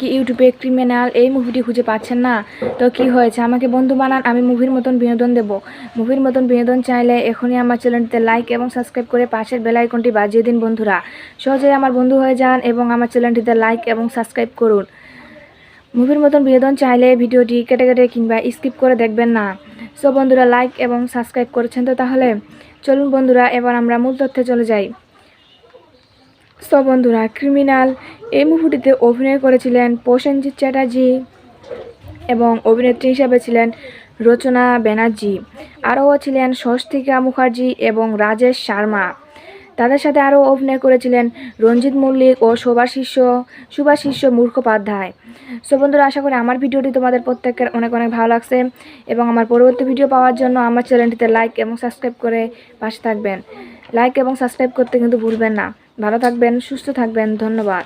কি ইউটিউবে ক্রিমিনাল এই মুভিটি খুঁজে পাচ্ছেন না? তো কি হয়েছে, আমাকে বন্ধু বানান, আমি মুভির মতন বিনোদন দেব। মুভির মতন বিনোদন চাইলে এখনই আমার চ্যানেলটিতে লাইক এবং সাবস্ক্রাইব করে পাশের বেল আইকনটি বাজিয়ে দিন বন্ধুরা। সহজেই আমার বন্ধু হয়ে যান এবং আমার চ্যানেলটিতে লাইক এবং সাবস্ক্রাইব করুন। মুভির মতন বিনোদন চাইলে ভিডিওটি কেটে কেটে কিংবা স্কিপ করে দেখবেন না। সো বন্ধুরা, লাইক এবং সাবস্ক্রাইব করেছেন তো তাহলে চলুন বন্ধুরা, এবার আমরা মূল তথ্যে চলে যাই। সো বন্ধুরা, ক্রিমিনাল এই মুভিটিতে অভিনয় করেছিলেন প্রসেনজিৎ চ্যাটার্জি এবং অভিনেত্রী হিসাবে ছিলেন রচনা ব্যানার্জি। আরও ছিলেন স্বস্তিকা মুখার্জি এবং রাজেশ শর্মা। তাদের সাথে আরও অভিনয় করেছিলেন রঞ্জিত মল্লিক ও সুভাশিষ্য মুখোপাধ্যায়। সো বন্ধুরা, আশা করি আমার ভিডিওটি তোমাদের প্রত্যেকের অনেক অনেক ভালো লাগছে এবং আমার পরবর্তী ভিডিও পাওয়ার জন্য আমার চ্যানেলটিতে লাইক এবং সাবস্ক্রাইব করে পাশে থাকবেন। লাইক এবং সাবস্ক্রাইব করতে কিন্তু ভুলবেন না। ভালো থাকবেন, সুস্থ থাকবেন, ধন্যবাদ।